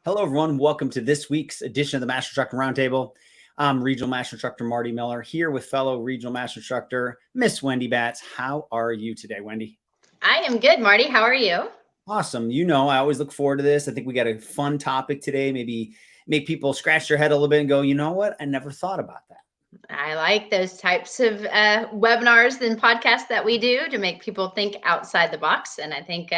Hello, everyone. Welcome to this week's edition of the Master Instructor Roundtable. I'm Regional Master Instructor Marty Miller here with fellow Regional Master Instructor, Miss Wendy Batts. How are you today, Wendy? I am good, Marty. How are you? Awesome. You know, I always look forward to this. I think we got a fun topic today. Maybe make people scratch their head a little bit and go, you know what? I never thought about that. I like those types of webinars and podcasts that we do to make people think outside the box. And I think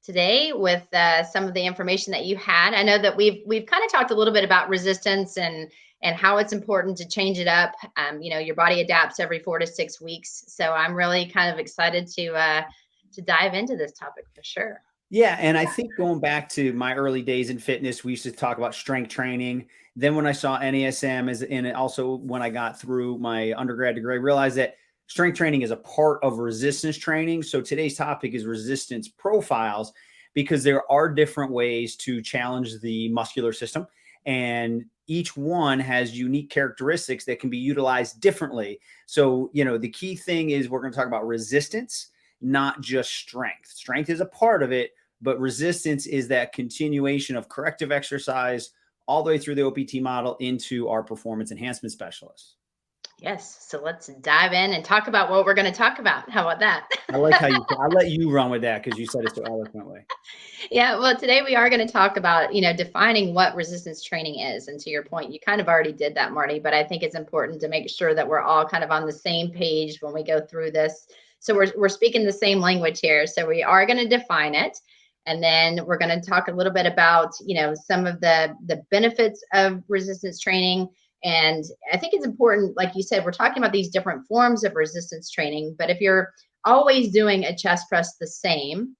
today, with some of the information that you had, I know that we've kind of talked a little bit about resistance and how it's important to change it up. Your body adapts every 4 to 6 weeks, so I'm really kind of excited to dive into this topic for sure. Yeah, and I think going back to my early days in fitness, we used to talk about strength training. Then when I saw NASM and also when I got through my undergrad degree, I realized that strength training is a part of resistance training. So today's topic is resistance profiles because there are different ways to challenge the muscular system, and each one has unique characteristics that can be utilized differently. So, the key thing is we're going to talk about resistance, not just strength. Strength is a part of it, but resistance is that continuation of corrective exercise all the way through the OPT model into our performance enhancement specialists. Yes. So let's dive in and talk about what we're going to talk about. How about that? I like how I let you run with that because you said it so eloquently. Yeah, well, today we are going to talk about, defining what resistance training is. And to your point, you kind of already did that, Marty, but I think it's important to make sure that we're all kind of on the same page when we go through this. So we're speaking the same language here. So we are going to define it. And then we're going to talk a little bit about, some of the benefits of resistance training. And I think it's important, like you said, we're talking about these different forms of resistance training. But if you're always doing a chest press the same,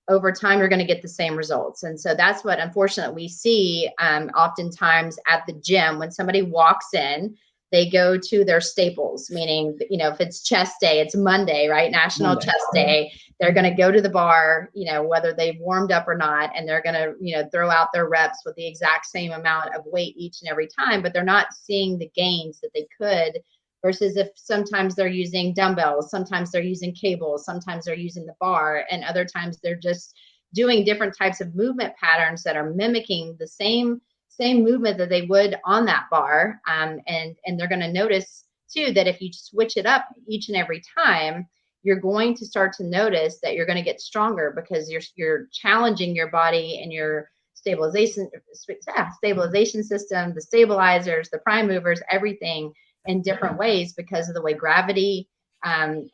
over time, you're going to get the same results. And so that's what, unfortunately, we see oftentimes at the gym. When somebody walks in, they go to their staples, meaning, if it's chest day, it's Monday, right? National Chest Day. They're going to go to the bar, whether they've warmed up or not, and they're going to, throw out their reps with the exact same amount of weight each and every time, but they're not seeing the gains that they could. Versus if sometimes they're using dumbbells, sometimes they're using cables, sometimes they're using the bar, and other times they're just doing different types of movement patterns that are mimicking the same movement that they would on that bar. And they're going to notice too that if you switch it up each and every time, you're going to start to notice that you're going to get stronger because you're challenging your body and your stabilization system, the stabilizers, the prime movers, everything in different ways because of the way gravity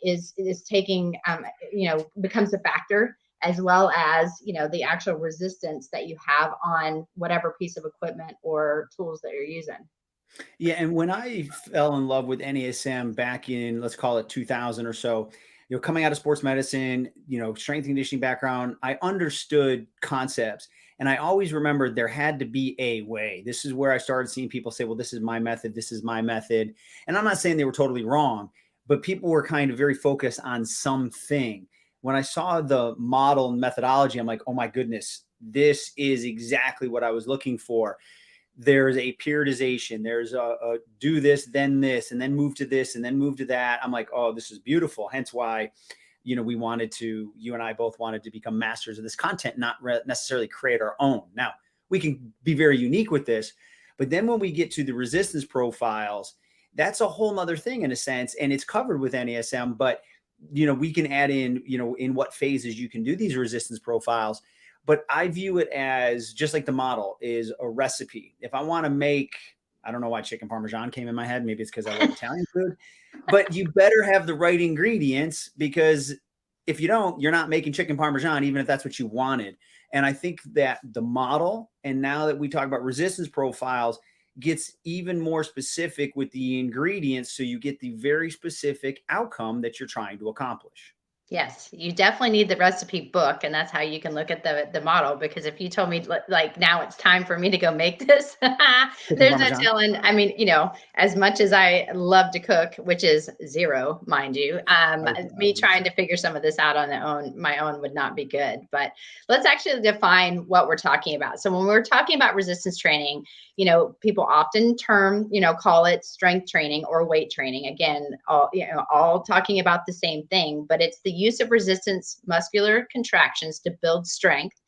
is taking, becomes a factor, as well as, the actual resistance that you have on whatever piece of equipment or tools that you're using. Yeah, and when I fell in love with NASM back in, let's call it 2000 or so, coming out of sports medicine, strength and conditioning background, I understood concepts. And I always remembered there had to be a way. This is where I started seeing people say, well, this is my method. This is my method. And I'm not saying they were totally wrong, but people were kind of very focused on something. When I saw the model and methodology, I'm like, oh my goodness, this is exactly what I was looking for. There's a periodization. There's a do this, then this, and then move to this, and then move to that. I'm like, oh, this is beautiful. Hence why, you and I both wanted to become masters of this content, not necessarily create our own. Now, we can be very unique with this, but then when we get to the resistance profiles, that's a whole nother thing in a sense, and it's covered with NASM, but, we can add in, in what phases you can do these resistance profiles. But I view it as just like the model is a recipe. If I want to make, I don't know why chicken Parmesan came in my head. Maybe it's because I love Italian food, but you better have the right ingredients, because if you don't, you're not making chicken Parmesan, even if that's what you wanted. And I think that the model, and now that we talk about resistance profiles, gets even more specific with the ingredients. So you get the very specific outcome that you're trying to accomplish. Yes, you definitely need the recipe book, and that's how you can look at the model. Because if you told me like now it's time for me to go make this, there's no telling. I mean, as much as I love to cook, which is zero, mind you, me trying to figure some of this out on my own would not be good. But let's actually define what we're talking about. So when we're talking about resistance training, people often call it strength training or weight training. Again, all talking about the same thing, but it's the use of resistance muscular contractions to build strength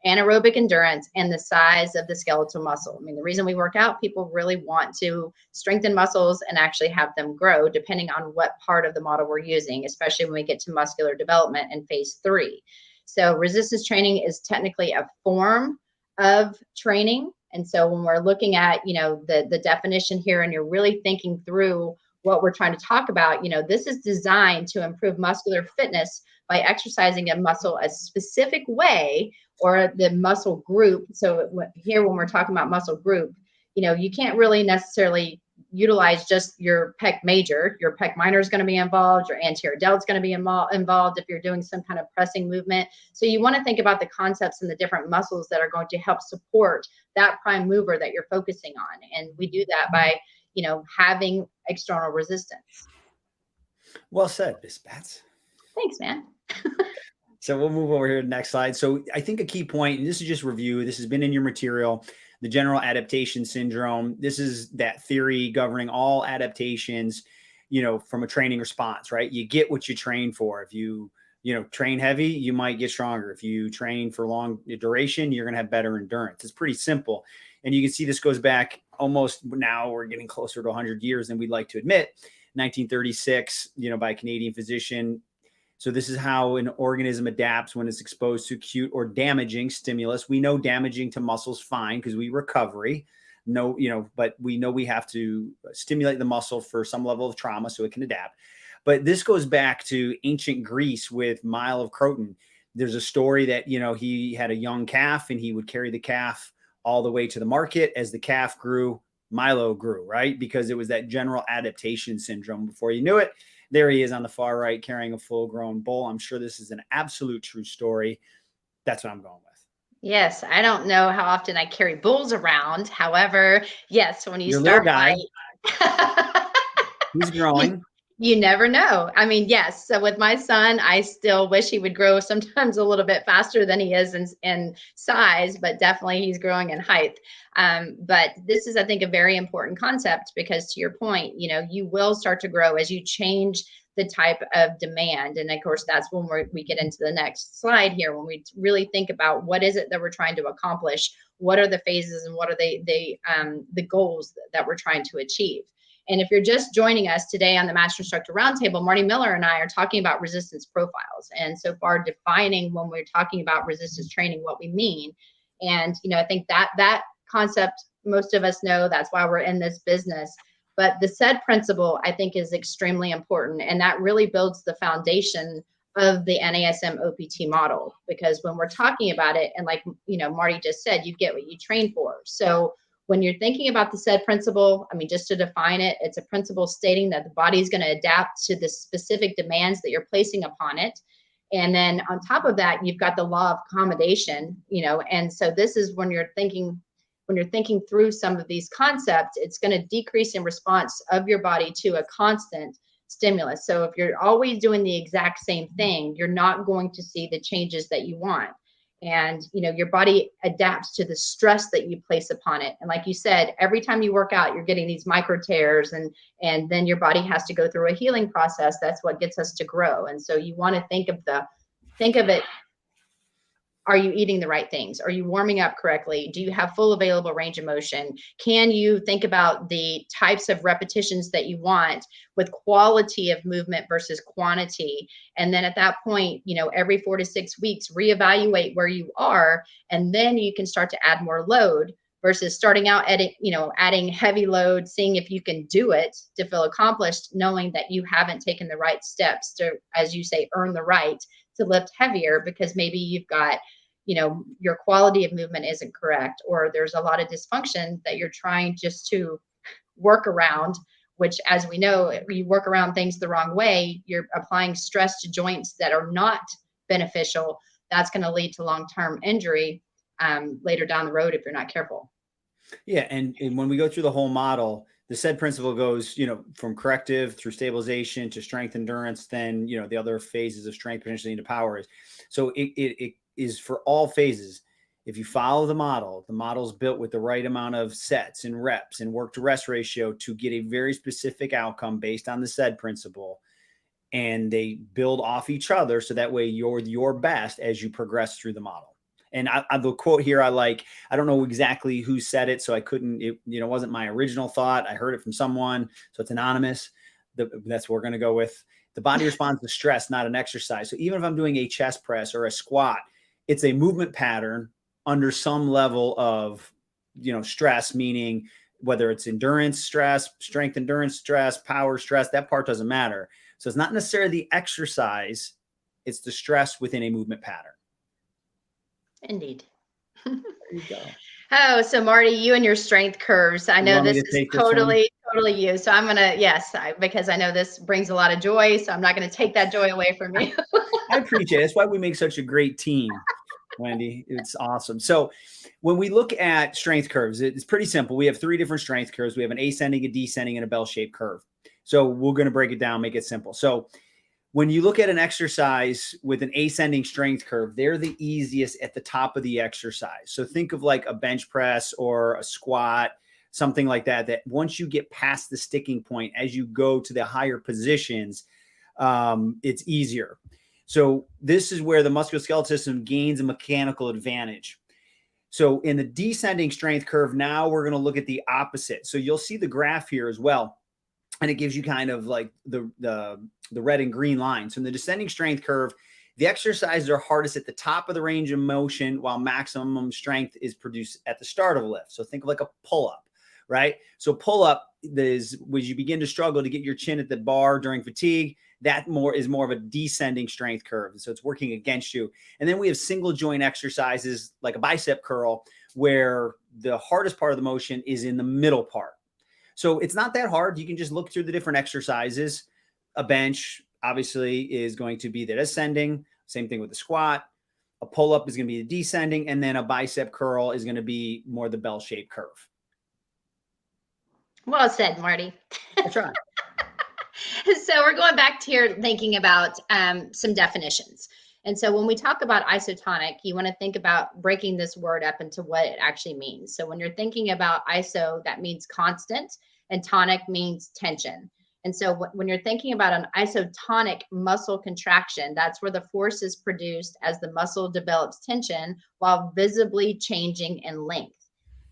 anaerobic endurance, and the size of the skeletal muscle. I mean, the reason we work out, people really want to strengthen muscles and actually have them grow depending on what part of the model we're using, especially when we get to muscular development in phase 3. So resistance training is technically a form of training. And so when we're looking at, the definition here, and you're really thinking through what we're trying to talk about, this is designed to improve muscular fitness by exercising a muscle a specific way or the muscle group. So here, when we're talking about muscle group, you can't really necessarily utilize just your pec major. Your pec minor is going to be involved. Your anterior delt is going to be involved if you're doing some kind of pressing movement. So you want to think about the concepts and the different muscles that are going to help support that prime mover that you're focusing on. And we do that by, having external resistance. Well said, Miss Batts. Thanks, man. So we'll move over here to the next slide. So I think a key point, and this is just review, this has been in your material, the general adaptation syndrome. This is that theory governing all adaptations, from a training response, right? You get what you train for. If you train heavy, you might get stronger. If you train for long duration, you're going to have better endurance. It's pretty simple. And you can see this goes back almost, now we're getting closer to 100 years than we'd like to admit. 1936, by a Canadian physician. So this is how an organism adapts when it's exposed to acute or damaging stimulus. We know damaging to muscles fine because we recovery. No, but we know we have to stimulate the muscle for some level of trauma so it can adapt. But this goes back to ancient Greece with Milo of Croton. There's a story that, he had a young calf and he would carry the calf all the way to the market. As the calf grew, Milo grew, right? Because it was that general adaptation syndrome. Before you knew it, there he is on the far right carrying a full-grown bull. I'm sure this is an absolute true story. That's what I'm going with. Yes, I don't know how often I carry bulls around. However, yes, when you Your start little guy, by he's growing. You never know. I mean, yes. So with my son, I still wish he would grow sometimes a little bit faster than he is in size, but definitely he's growing in height. But this is, I think, a very important concept because to your point, you will start to grow as you change the type of demand. And of course, that's when we get into the next slide here, when we really think about what is it that we're trying to accomplish, what are the phases and what are the goals that we're trying to achieve. And if you're just joining us today on the Master Instructor Roundtable, Marty Miller and I are talking about resistance profiles. And so far defining when we're talking about resistance training, what we mean. And, I think that concept, most of us know, that's why we're in this business. But the SAID principle, I think, is extremely important. And that really builds the foundation of the NASM OPT model. Because when we're talking about it, and like, Marty just said, you get what you train for. So when you're thinking about the SAID principle, I mean, just to define it, it's a principle stating that the body is going to adapt to the specific demands that you're placing upon it. And then on top of that, you've got the law of accommodation, and so this is when you're thinking through some of these concepts, it's going to decrease in response of your body to a constant stimulus. So if you're always doing the exact same thing, you're not going to see the changes that you want. And, your body adapts to the stress that you place upon it. And like you said, every time you work out, you're getting these micro tears and then your body has to go through a healing process. That's what gets us to grow. And so you want to think of it. Are you eating the right things? Are you warming up correctly? Do you have full available range of motion? Can you think about the types of repetitions that you want with quality of movement versus quantity? And then at that point, every 4 to 6 weeks, reevaluate where you are, and then you can start to add more load versus starting out at adding heavy load, seeing if you can do it to feel accomplished, knowing that you haven't taken the right steps to, as you say, earn the right to lift heavier because maybe you've got your quality of movement isn't correct, or there's a lot of dysfunction that you're trying just to work around, which, as we know, if you work around things the wrong way, you're applying stress to joints that are not beneficial. That's going to lead to long-term injury later down the road if you're not careful. Yeah. And when we go through the whole model, the SAID principle goes, from corrective through stabilization to strength endurance, then, the other phases of strength potentially into power. So it is for all phases. If you follow the model's built with the right amount of sets and reps and work to rest ratio to get a very specific outcome based on the SAID principle. And they build off each other. So that way you're your best as you progress through the model. And the quote here, I don't know exactly who said it, so I couldn't, it wasn't my original thought. I heard it from someone, so it's anonymous. That's what we're going to go with. The body responds to stress, not an exercise. So even if I'm doing a chest press or a squat, it's a movement pattern under some level of, stress, meaning whether it's endurance stress, strength endurance stress, power stress, that part doesn't matter. So it's not necessarily the exercise, it's the stress within a movement pattern. Indeed. There you go. Oh, so Marty, you and your strength curves. I know this is totally you. So I'm going to, yes, because I know this brings a lot of joy. So I'm not going to take that joy away from you. I appreciate it. That's why we make such a great team, Wendy. It's awesome. So when we look at strength curves, it's pretty simple. We have 3 different strength curves. We have an ascending, a descending, and a bell-shaped curve. So we're going to break it down, make it simple. So when you look at an exercise with an ascending strength curve, they're the easiest at the top of the exercise. So think of like a bench press or a squat, something like that, that once you get past the sticking point, as you go to the higher positions, it's easier. So this is where the musculoskeletal system gains a mechanical advantage. So in the descending strength curve, now we're going to look at the opposite. So you'll see the graph here as well. And it gives you kind of like the red and green line. So in the descending strength curve, the exercises are hardest at the top of the range of motion, while maximum strength is produced at the start of a lift. So think of like a pull-up, right? So pull-up is when you begin to struggle to get your chin at the bar during fatigue, that is more of a descending strength curve. So it's working against you. And then we have single joint exercises like a bicep curl, where the hardest part of the motion is in the middle part. So it's not that hard. You can just look through the different exercises. A bench obviously is going to be the ascending. Same thing with the squat. A pull-up is going to be the descending. And then a bicep curl is going to be more the bell-shaped curve. Well said, Marty. I'll try. So we're going back to here thinking about some definitions. And so when we talk about isotonic, you want to think about breaking this word up into what it actually means. So when you're thinking about iso, that means constant, and tonic means tension. And so when you're thinking about an isotonic muscle contraction, that's where the force is produced as the muscle develops tension while visibly changing in length.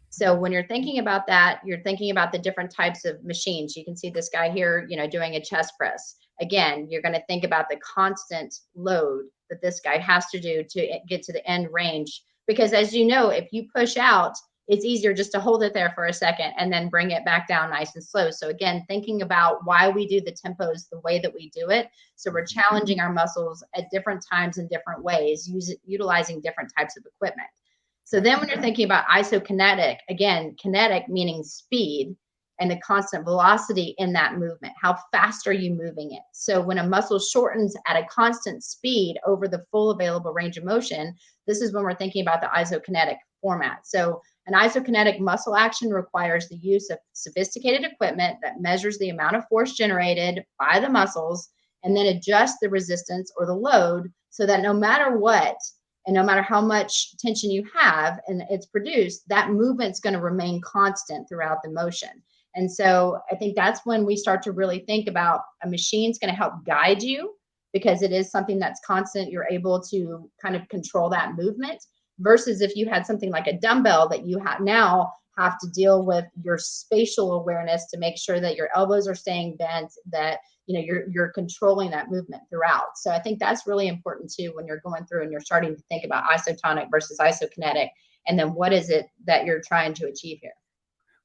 So when you're thinking about that, you're thinking about the different types of machines. You can see this guy here, doing a chest press. Again, you're going to think about the constant load that this guy has to do to get to the end range. Because as you know, if you push out, it's easier just to hold it there for a second and then bring it back down nice and slow. So again, thinking about why we do the tempos the way that we do it. So we're challenging our muscles at different times in different ways, utilizing different types of equipment. So then when you're thinking about isokinetic, again, kinetic meaning speed and the constant velocity in that movement. How fast are you moving it? So when a muscle shortens at a constant speed over the full available range of motion, this is when we're thinking about the isokinetic format. So an isokinetic muscle action requires the use of sophisticated equipment that measures the amount of force generated by the muscles and then adjusts the resistance or the load so that no matter what, and no matter how much tension you have and it's produced, that movement's going to remain constant throughout the motion. And so I think that's when we start to really think about a machine's going to help guide you because it is something that's constant. You're able to kind of control that movement versus if you had something like a dumbbell that you now have to deal with your spatial awareness to make sure that your elbows are staying bent, that you're controlling that movement throughout. So I think that's really important too when you're going through and you're starting to think about isotonic versus isokinetic, and then what is it that you're trying to achieve here.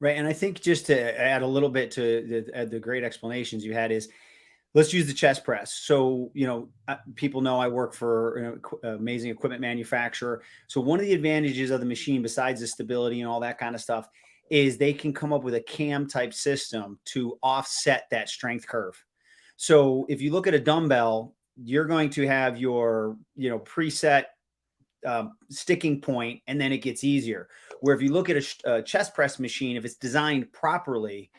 Right. And I think just to add a little bit to the great explanations you had is, let's use the chest press. So, people know I work for an amazing equipment manufacturer. So one of the advantages of the machine, besides the stability and all that kind of stuff, is they can come up with a cam type system to offset that strength curve. So if you look at a dumbbell, you're going to have your, preset sticking point, and then it gets easier. Where if you look at a chest press machine, if it's designed properly,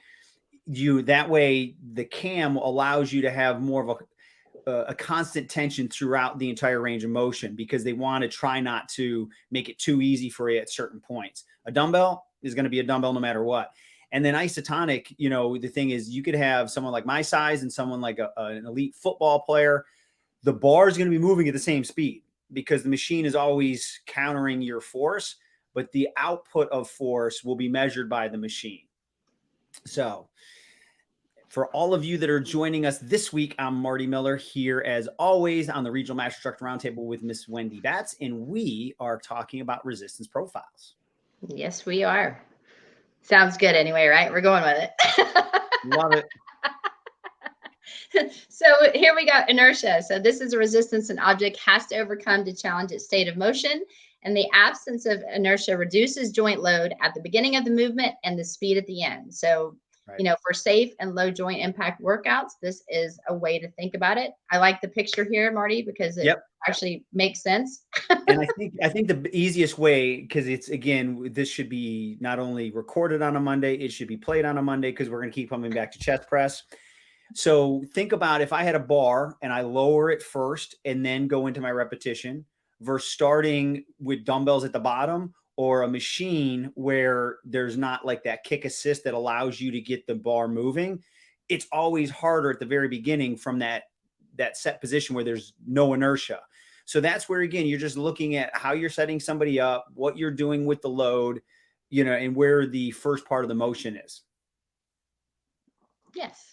that way the cam allows you to have more of a constant tension throughout the entire range of motion, because they want to try not to make it too easy for you at certain points. A dumbbell is going to be a dumbbell no matter what. And then isotonic, the thing is, you could have someone like my size and someone like an elite football player. The bar is going to be moving at the same speed. because the machine is always countering your force, but the output of force will be measured by the machine. So for all of you that are joining us this week, I'm Marty Miller here as always on the Regional Master Instructor Roundtable with Miss Wendy Batts, and we are talking about resistance profiles. Yes, we are. Sounds good anyway, right? We're going with it. Love it. So here we got inertia. So this is a resistance an object has to overcome to challenge its state of motion. And the absence of inertia reduces joint load at the beginning of the movement and the speed at the end. So, for safe and low joint impact workouts, this is a way to think about it. I like the picture here, Marty, because it actually makes sense. And I think the easiest way, because it's, again, this should be not only recorded on a Monday, it should be played on a Monday, because we're going to keep coming back to chest press. So think about if I had a bar and I lower it first and then go into my repetition versus starting with dumbbells at the bottom, or a machine where there's not like that kick assist that allows you to get the bar moving. It's always harder at the very beginning from that set position where there's no inertia. So that's where, again, you're just looking at how you're setting somebody up, what you're doing with the load, and where the first part of the motion is. Yes.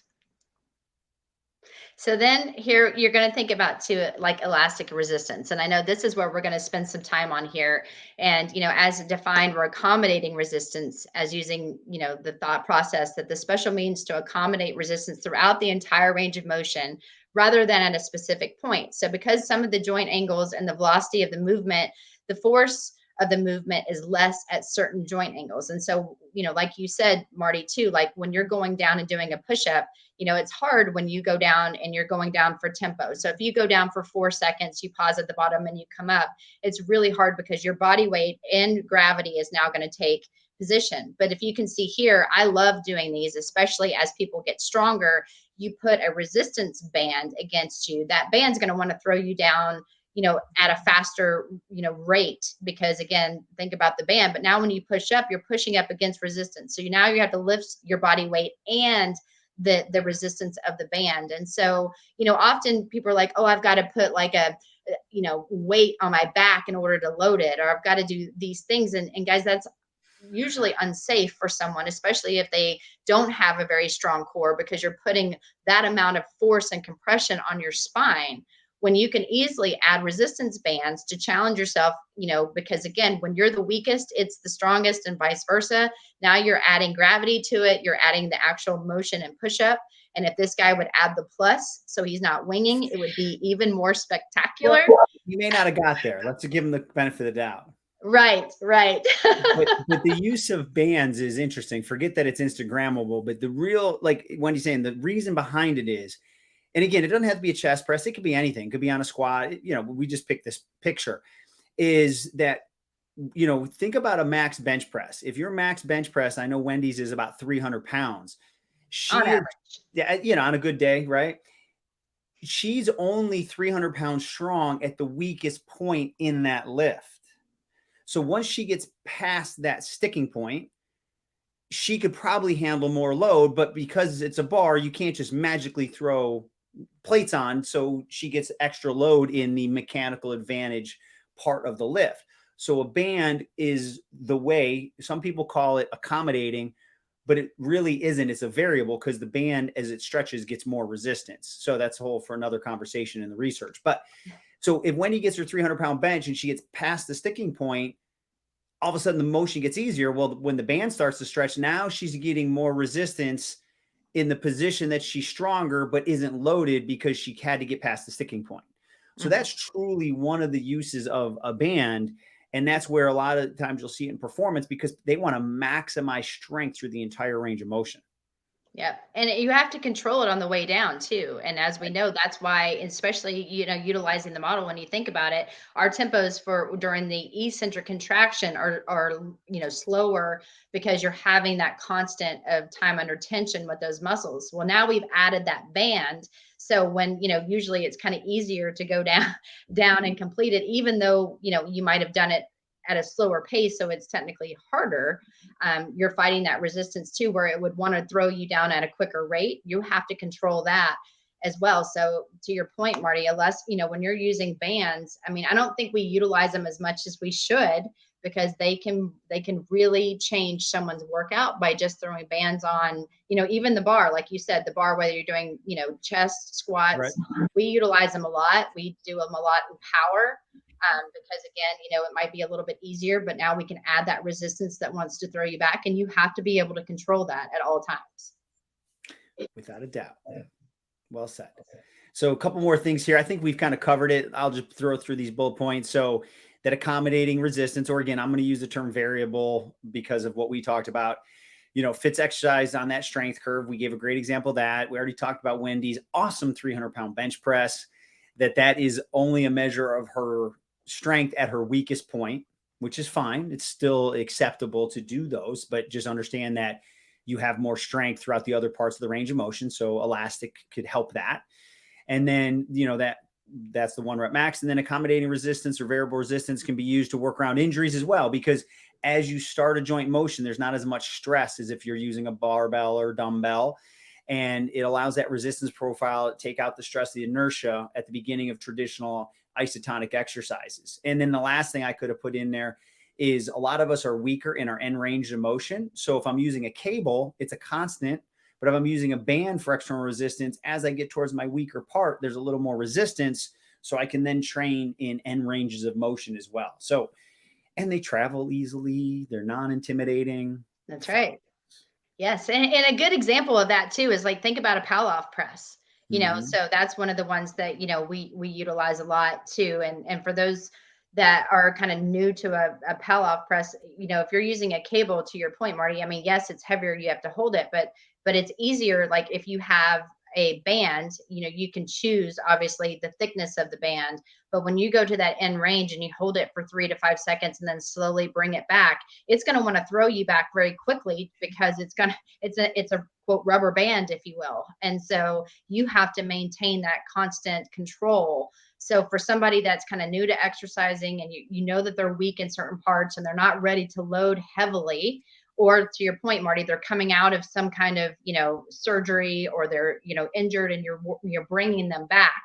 So then here you're going to think about too, like elastic resistance. And I know this is where we're going to spend some time on here. And, as defined, we're accommodating resistance as using, the thought process that the special means to accommodate resistance throughout the entire range of motion rather than at a specific point. So because some of the joint angles and the velocity of the movement, the force of the movement is less at certain joint angles. And so, like you said, Marty, too, like when you're going down and doing a push-up, it's hard when you go down and you're going down for tempo. So if you go down for 4 seconds, you pause at the bottom and you come up, it's really hard because your body weight and gravity is now going to take position. But if you can see here, I love doing these, especially as people get stronger. You put a resistance band against you. That band's going to want to throw you down at a faster, rate, because again, think about the band. But now when you push up, you're pushing up against resistance. So now you have to lift your body weight and the resistance of the band. And so, often people are like, oh, I've got to put like a, weight on my back in order to load it, or I've got to do these things. And guys, that's usually unsafe for someone, especially if they don't have a very strong core, because you're putting that amount of force and compression on your spine, when you can easily add resistance bands to challenge yourself, because again, when you're the weakest, it's the strongest and vice versa. Now you're adding gravity to it. You're adding the actual motion and push up. And if this guy would add the plus, so he's not winging, it would be even more spectacular. Well, you may not have got there. Let's give him the benefit of the doubt. Right. but the use of bands is interesting. Forget that it's Instagrammable, but the real, like Wendy's saying, the reason behind it is, and again, it doesn't have to be a chest press. It could be anything. It could be on a squat. We just picked this picture, is that, think about a max bench press. If your max bench press, I know Wendy's is about 300 pounds. On a good day, right? She's only 300 pounds strong at the weakest point in that lift. So once she gets past that sticking point, she could probably handle more load, but because it's a bar, you can't just magically throw plates on. So she gets extra load in the mechanical advantage part of the lift. So a band is the way. Some people call it accommodating, but it really isn't. It's a variable, because the band, as it stretches, gets more resistance. So that's a whole for another conversation in the research. But so if Wendy gets her 300-pound bench and she gets past the sticking point, all of a sudden the motion gets easier. Well, when the band starts to stretch, now she's getting more resistance in the position that she's stronger, but isn't loaded because she had to get past the sticking point. So that's truly one of the uses of a band. And that's where a lot of times you'll see it in performance, because they want to maximize strength through the entire range of motion. Yeah. And you have to control it on the way down too. And as we know, that's why, especially, utilizing the model, when you think about it, our tempos for during the eccentric contraction are slower, because you're having that constant of time under tension with those muscles. Well, now we've added that band. So when, usually it's kind of easier to go down and complete it, even though, you might have done it at a slower pace, so it's technically harder. You're fighting that resistance too, where it would want to throw you down at a quicker rate. You have to control that. as well. So to your point, Marty, unless, when you're using bands, I mean, I don't think we utilize them as much as we should, because they can really change someone's workout by just throwing bands on, even the bar, like you said, the bar, whether you're doing, chest squats, we utilize them a lot. We do them a lot in power, because again, it might be a little bit easier, but now we can add that resistance that wants to throw you back, and you have to be able to control that at all times. Without a doubt. Well said. So a couple more things here. I think we've kind of covered it. I'll just throw through these bullet points. So that accommodating resistance, or again, I'm going to use the term variable because of what we talked about, fits exercise on that strength curve. We gave a great example of that. We already talked about Wendy's awesome 300-pound bench press, that is only a measure of her strength at her weakest point, which is fine. It's still acceptable to do those, but just understand that you have more strength throughout the other parts of the range of motion. So elastic could help that. And then, that's the 1 rep max. And then accommodating resistance or variable resistance can be used to work around injuries as well, because as you start a joint motion, there's not as much stress as if you're using a barbell or dumbbell. And it allows that resistance profile to take out the stress, the inertia at the beginning of traditional isotonic exercises. And then the last thing I could have put in there is a lot of us are weaker in our end range of motion. So if I'm using a cable, it's a constant. But if I'm using a band for external resistance, as I get towards my weaker part, there's a little more resistance. So I can then train in end ranges of motion as well. So, and they travel easily. They're non-intimidating. That's right. Yes. And a good example of that too is, like, think about a Palloff press, so that's one of the ones that, we utilize a lot too. And for those that are kind of new to a Palloff press, if you're using a cable, to your point, Marty, I mean, yes, it's heavier, you have to hold it, but it's easier. Like if you have a band, you can choose obviously the thickness of the band, but when you go to that end range and you hold it for 3 to 5 seconds and then slowly bring it back, it's going to want to throw you back very quickly, because it's a quote rubber band, if you will. And so you have to maintain that constant control. So for somebody that's kind of new to exercising, and you know that they're weak in certain parts and they're not ready to load heavily, or to your point, Marty, they're coming out of some kind of, surgery, or they're, injured, and you're bringing them back,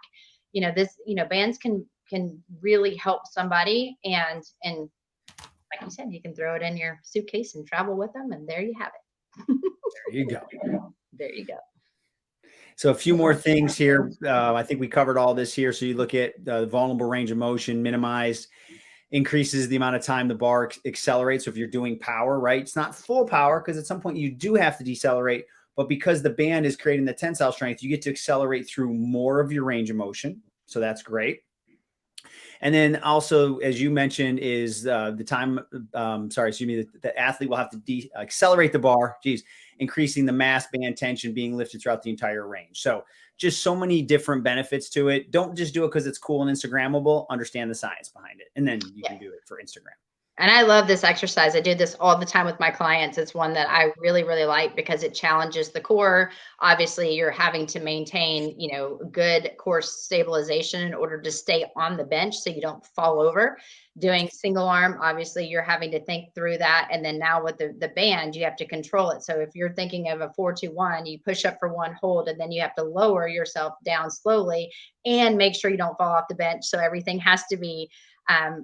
bands can really help somebody. And like you said, you can throw it in your suitcase and travel with them, and there you have it. There you go. There you go. So a few more things here. I think we covered all this here. So you look at the vulnerable range of motion, minimized, increases the amount of time the bar accelerates. So if you're doing power, right, it's not full power, because at some point you do have to decelerate, but because the band is creating the tensile strength, you get to accelerate through more of your range of motion. So that's great. And then also, as you mentioned, is the time, the athlete will have to accelerate the bar, increasing the mass band tension being lifted throughout the entire range. So just so many different benefits to it. Don't just do it because it's cool and Instagrammable. Understand the science behind it. And then you can do it for Instagram. And I love this exercise. I do this all the time with my clients. It's one that I really, really like because it challenges the core. Obviously, you're having to maintain, good core stabilization in order to stay on the bench so you don't fall over. Doing single arm, obviously, you're having to think through that. And then now with the band, you have to control it. So if you're thinking of a 4-2-1, you push up for one hold, and then you have to lower yourself down slowly and make sure you don't fall off the bench. So everything has to be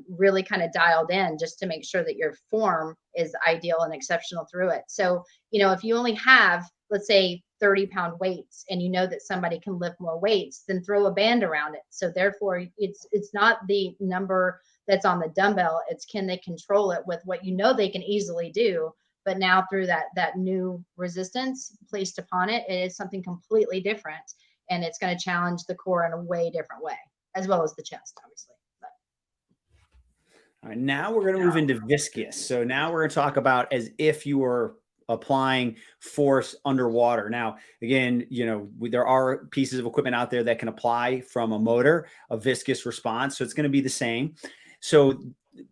really kind of dialed in just to make sure that your form is ideal and exceptional through it. So, if you only have, let's say, 30-pound weights, and you know that somebody can lift more weights, then throw a band around it. So therefore it's not the number that's on the dumbbell. It's, can they control it with what they can easily do, but now through that new resistance placed upon it, it is something completely different, and it's going to challenge the core in a way different way, as well as the chest, obviously. All right, now we're going to move into viscous. So now we're going to talk about as if you were applying force underwater. Now, again, there are pieces of equipment out there that can apply from a motor, a viscous response. So it's going to be the same. So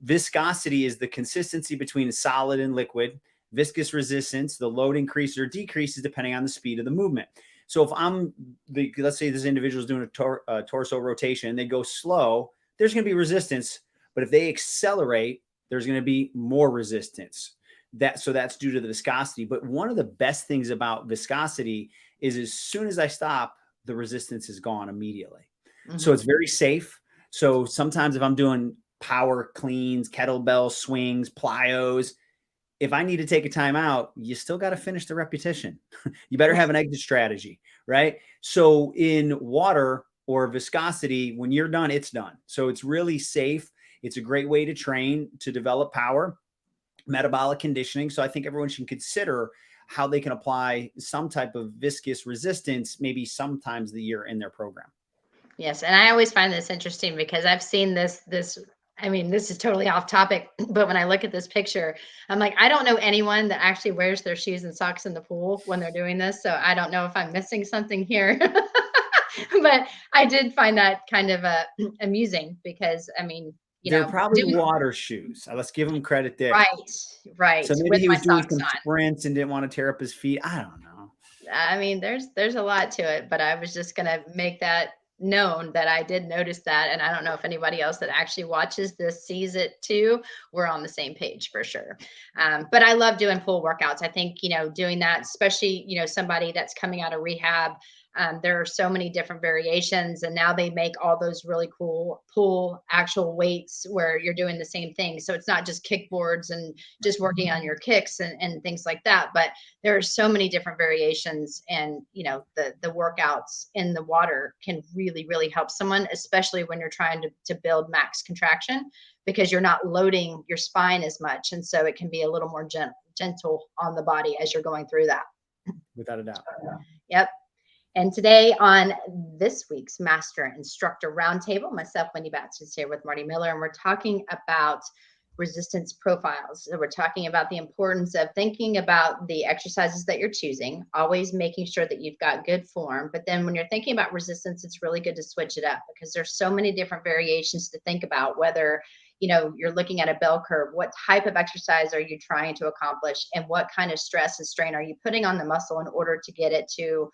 viscosity is the consistency between solid and liquid. Viscous resistance, the load increases or decreases depending on the speed of the movement. So if let's say this individual is doing a torso rotation, they go slow, there's going to be resistance. But if they accelerate, there's going to be more resistance. So that's due to the viscosity. But one of the best things about viscosity is as soon as I stop, the resistance is gone immediately. So Mhm. it's very safe. So sometimes if I'm doing power cleans, kettlebell swings, plyos, if I need to take a timeout, you still got to finish the repetition. You better have an exit strategy, right? So in water or viscosity, when you're done, it's done. So it's really safe. It's a great way to train to develop power, metabolic conditioning. So I think everyone should consider how they can apply some type of viscous resistance, maybe sometimes the year in their program. Yes, and I always find this interesting because I've seen this. I mean, this is totally off topic, but when I look at this picture, I'm like, I don't know anyone that actually wears their shoes and socks in the pool when they're doing this. So I don't know if I'm missing something here. But I did find that kind of amusing because I mean, They're probably doing water shoes. Let's give him credit there. right, right, So maybe with he my was doing socks some on. sprints and didn't want to tear up his feet. I don't know. I mean, there's a lot to it, but I was just gonna make that known that I did notice that, and I don't know if anybody else that actually watches this sees it too. We're on the same page for sure. But I love doing pool workouts. I think doing that, especially somebody that's coming out of rehab. There are so many different variations, and now they make all those really cool pool actual weights where you're doing the same thing. So it's not just kickboards and just working on your kicks and things like that, but there are so many different variations, and the workouts in the water can really help someone, especially when you're trying to build max contraction, because you're not loading your spine as much, and so it can be a little more gentle on the body as you're going through that. Without a doubt. Yep. And today on this week's Master Instructor Roundtable, myself, Wendy Batts, is here with Marty Miller, and we're talking about resistance profiles. So we're talking about the importance of thinking about the exercises that you're choosing, always making sure that you've got good form. But then when you're thinking about resistance, it's really good to switch it up because there's so many different variations to think about, whether you're looking at a bell curve, what type of exercise are you trying to accomplish, and what kind of stress and strain are you putting on the muscle in order to get it to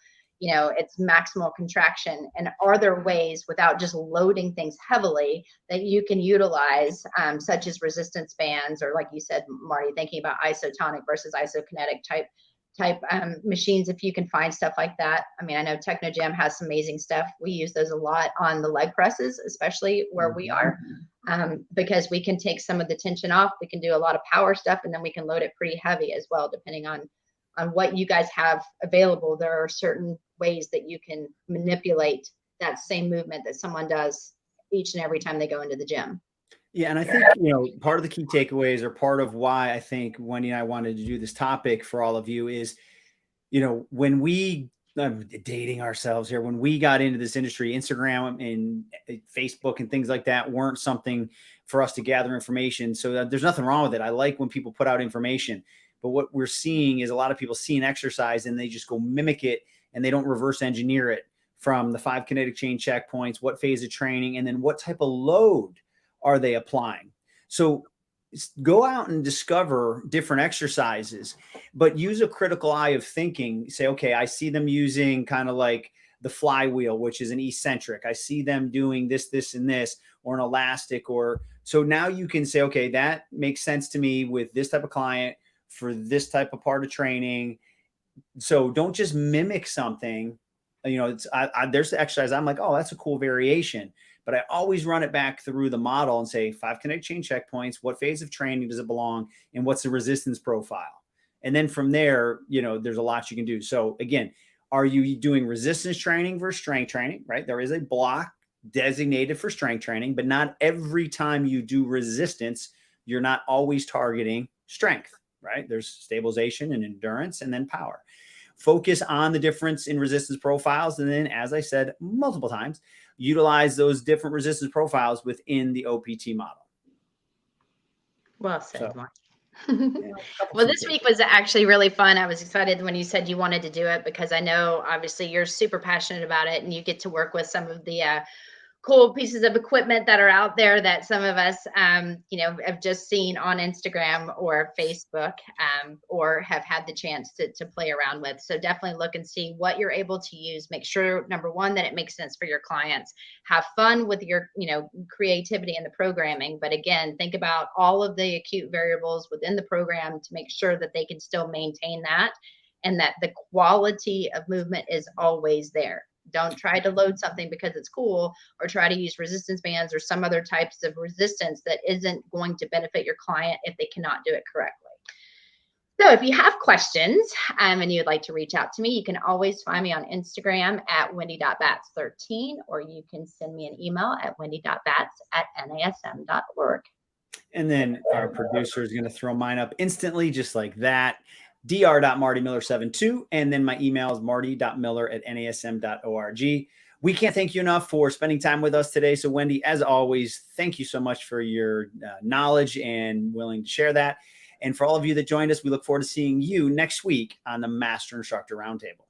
its maximal contraction, and are there ways without just loading things heavily that you can utilize, such as resistance bands, or like you said, Marty, thinking about isotonic versus isokinetic type machines, if you can find stuff like that. I mean, I know Technogym has some amazing stuff. We use those a lot on the leg presses, especially where we are, because we can take some of the tension off. We can do a lot of power stuff, and then we can load it pretty heavy as well, depending on what you guys have available. There are certain ways that you can manipulate that same movement that someone does each and every time they go into the gym. Yeah, and I think, part of the key takeaways, or part of why I think Wendy and I wanted to do this topic for all of you is, when we dating ourselves here, when we got into this industry, Instagram and Facebook and things like that weren't something for us to gather information. So there's nothing wrong with it. I like when people put out information, but what we're seeing is a lot of people see an exercise and they just go mimic it, and they don't reverse engineer it from the 5 kinetic chain checkpoints, what phase of training, and then what type of load are they applying. So go out and discover different exercises, but use a critical eye of thinking. Say, okay, I see them using kind of like the flywheel, which is an eccentric. I see them doing this, this, and this, or an elastic. Or so now you can say, okay, that makes sense to me with this type of client for this type of part of training. So don't just mimic something. There's the exercise. I'm like, oh, that's a cool variation. But I always run it back through the model and say 5 kinetic chain checkpoints, what phase of training does it belong, and what's the resistance profile? And then from there, there's a lot you can do. So again, are you doing resistance training versus strength training, right? There is a block designated for strength training, but not every time you do resistance, you're not always targeting strength, right? There's stabilization and endurance and then power. Focus on the difference in resistance profiles. And then, as I said multiple times, utilize those different resistance profiles within the OPT model. Well said, So, Mark. yeah, Well, this week was actually really fun. I was excited when you said you wanted to do it because I know obviously you're super passionate about it, and you get to work with some of the cool pieces of equipment that are out there that some of us, have just seen on Instagram or Facebook, or have had the chance to play around with. So definitely look and see what you're able to use. Make sure, number one, that it makes sense for your clients. Have fun with your, creativity in the programming. But again, think about all of the acute variables within the program to make sure that they can still maintain that, and that the quality of movement is always there. Don't try to load something because it's cool, or try to use resistance bands or some other types of resistance that isn't going to benefit your client if they cannot do it correctly. So if you have questions and you'd like to reach out to me, you can always find me on Instagram at wendy.batts13, or you can send me an email at wendy.batts@nasm.org. And then our producer is going to throw mine up instantly, just like that. dr.martymiller72. And then my email is marty.miller@nasm.org. We can't thank you enough for spending time with us today. So Wendy, as always, thank you so much for your knowledge and willing to share that. And for all of you that joined us, we look forward to seeing you next week on the Master Instructor Roundtable.